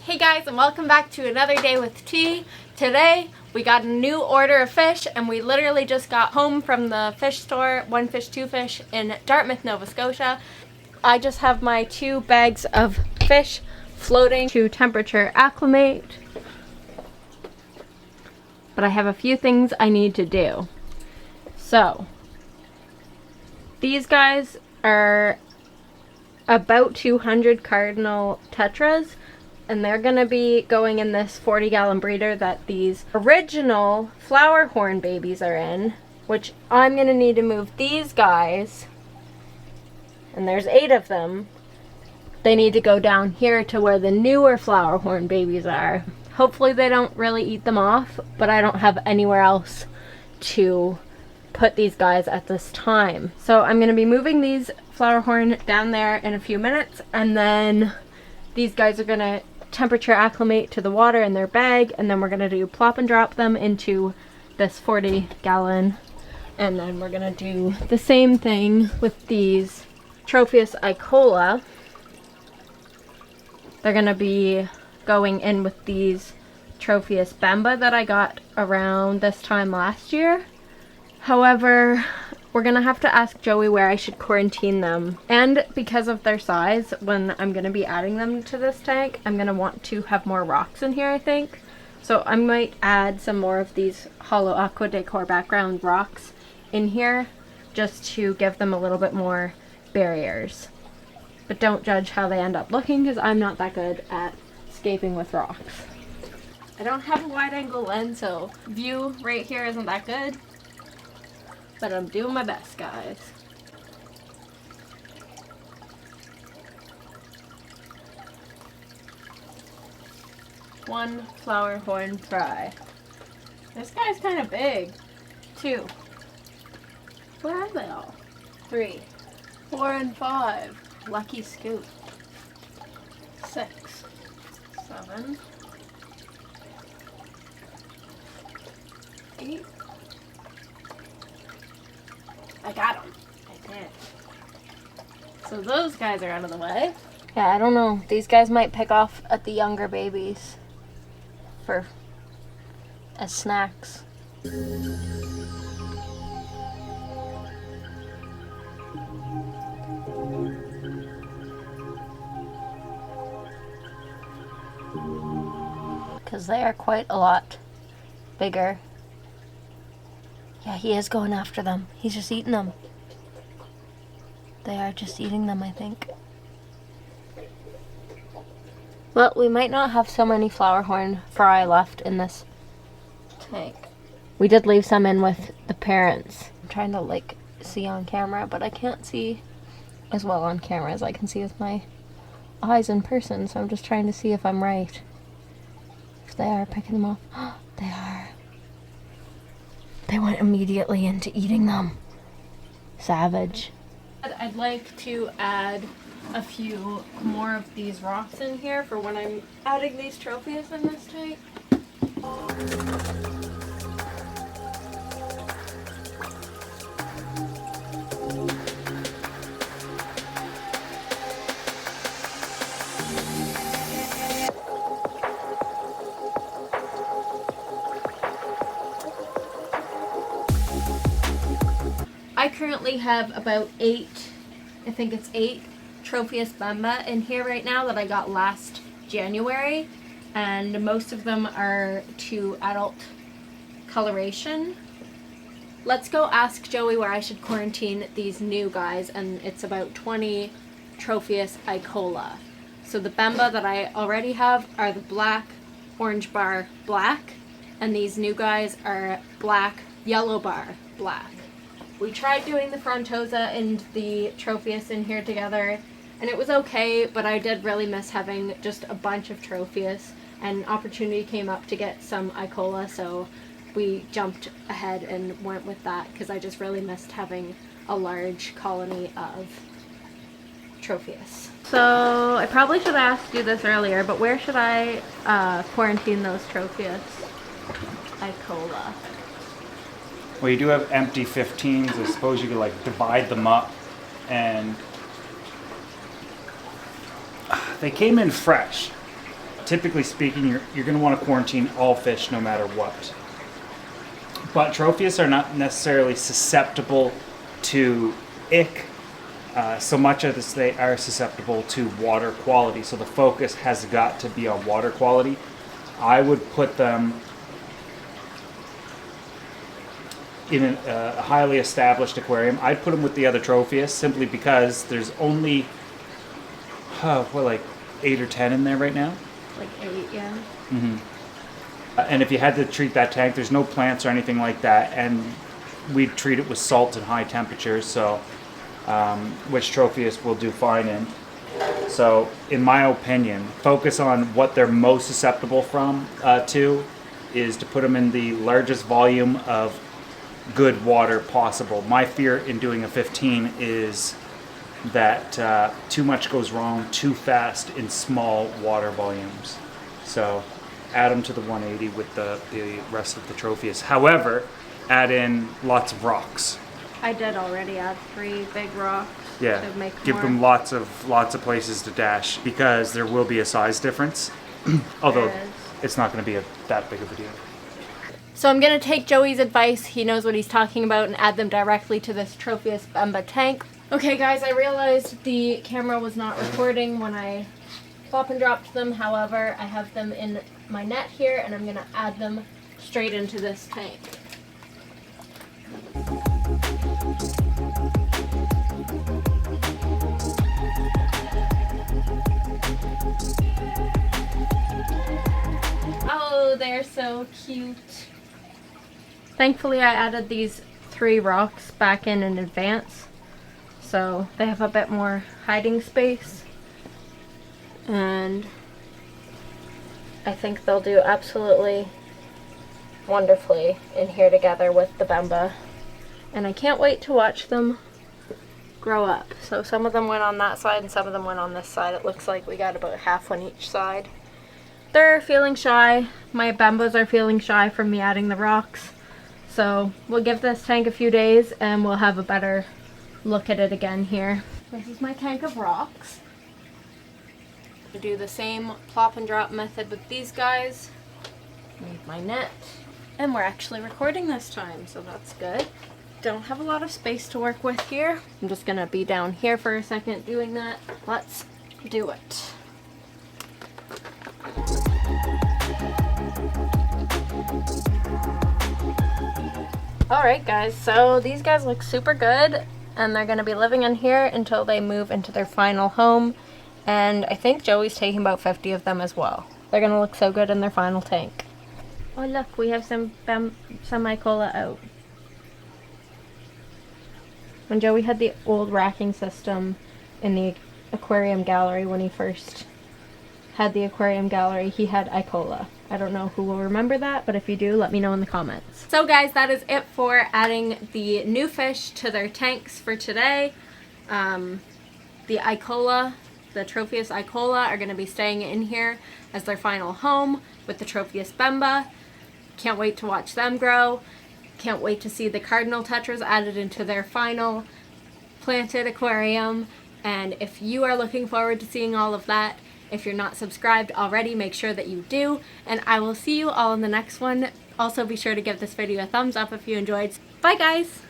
Hey guys, and welcome back to another day with tea. Today we got a new order of fish and we literally just got home from the fish store, One Fish, Two Fish in Dartmouth, Nova Scotia. I just have my 2 bags of fish floating to temperature acclimate. But I have a few things I need to do. So, these guys are about 200 cardinal tetras. And they're going to be going in this 40-gallon breeder that these original flower horn babies are in, which I'm going to need to move these guys, and there's 8 of them. They need to go down here to where the newer flower horn babies are. Hopefully they don't really eat them off, but I don't have anywhere else to put these guys at this time. So I'm going to be moving these flower horn down there in a few minutes, and then these guys are going to temperature acclimate to the water in their bag, and then we're going to do plop and drop them into this 40-gallon, and then we're going to do the same thing with these Tropheus icola. They're going to be going in with these Tropheus bamba that I got around this time last year. However, we're going to have to ask Joey where I should quarantine them. And because of their size, when I'm going to be adding them to this tank, I'm going to want to have more rocks in here, I think. So I might add some more of these hollow aqua decor background rocks in here, just to give them a little bit more barriers. But don't judge how they end up looking, because I'm not that good at scaping with rocks. I don't have a wide angle lens, so view right here isn't that good. But I'm doing my best, guys. One flower horn fry. This guy's kind of big. 2. Where are they all? 3, 4, and 5. Lucky scoop. 6, 7, 8. I got them. I did. So those guys are out of the way. Yeah, I don't know. These guys might pick off at the younger babies as snacks. Because they are quite a lot bigger. Yeah, he is going after them. He's just eating them. They are just eating them, I think. Well, we might not have so many flower horn fry left in this tank. We did leave some in with the parents. I'm trying to, see on camera, but I can't see as well on camera as I can see with my eyes in person, so I'm just trying to see if I'm right. If they are picking them off. They are. They went immediately into eating them. Savage. I'd like to add a few more of these rocks in here for when I'm adding these Tropheus in this tank. I currently have about 8, I think it's 8 Tropheus bamba in here right now that I got last January, and most of them are to adult coloration. Let's go ask Joey where I should quarantine these new guys, and it's about 20 Tropheus icola. So the bamba that I already have are the black, orange bar, black, and these new guys are black, yellow bar, black. We tried doing the frontosa and the Tropheus in here together, and it was okay, but I did really miss having just a bunch of Tropheus, and opportunity came up to get some icola, so we jumped ahead and went with that, because I just really missed having a large colony of Tropheus. So I probably should have asked you this earlier, but where should I quarantine those Tropheus icola? Well, you do have empty 15s. I suppose you could divide them up, and they came in fresh. typically speaking, you're going to want to quarantine all fish no matter what. But Tropheus are not necessarily susceptible to ick so much as they are susceptible to water quality. So the focus has got to be on water quality. I would put them in a highly established aquarium. I'd put them with the other Tropheus simply because there's only, like 8 or 10 in there right now. Like 8, yeah. Mm-hmm. And if you had to treat that tank, there's no plants or anything like that, and we'd treat it with salt and high temperatures, so which Tropheus will do fine in. So, in my opinion, focus on what they're most susceptible to is to put them in the largest volume of good water possible. My fear in doing a 15 is that too much goes wrong too fast in small water volumes. So add them to the 180 with the rest of the Tropheus. However, add in lots of rocks. I did already add 3 big rocks. Yeah, to make give more. them lots of places to dash because there will be a size difference. Although it's not going to be that big of a deal. So I'm going to take Joey's advice. He knows what he's talking about, and add them directly to this Tropheus Bamba tank. Okay guys, I realized the camera was not recording when I plop and dropped them. However, I have them in my net here, and I'm going to add them straight into this tank. Oh, they're so cute. Thankfully, I added these 3 rocks back in advance, so they have a bit more hiding space, and I think they'll do absolutely wonderfully in here together with the Bamba, and I can't wait to watch them grow up. So some of them went on that side and some of them went on this side. It looks like we got about half on each side. They're feeling shy. My Bambas are feeling shy from me adding the rocks. So we'll give this tank a few days and we'll have a better look at it again here. This is my tank of rocks. I do the same plop and drop method with these guys. Made my net. And we're actually recording this time, so that's good. Don't have a lot of space to work with here. I'm just gonna be down here for a second doing that. Let's do it. Alright guys, so these guys look super good, and they're gonna be living in here until they move into their final home. And I think Joey's taking about 50 of them as well. They're gonna look so good in their final tank. Oh look, we have some Icola out. When Joey had the old racking system in the aquarium gallery, when he first had the aquarium gallery, he had Icola. I don't know who will remember that, but if you do, let me know in the comments. So guys, that is it for adding the new fish to their tanks for today. The Icola, the Tropheus Icola, are going to be staying in here as their final home with the Tropheus Bamba. Can't wait to watch them grow. Can't wait to see the cardinal tetras added into their final planted aquarium. And if you are looking forward to seeing all of that, if you're not subscribed already, make sure that you do. And I will see you all in the next one. Also, be sure to give this video a thumbs up if you enjoyed. Bye guys!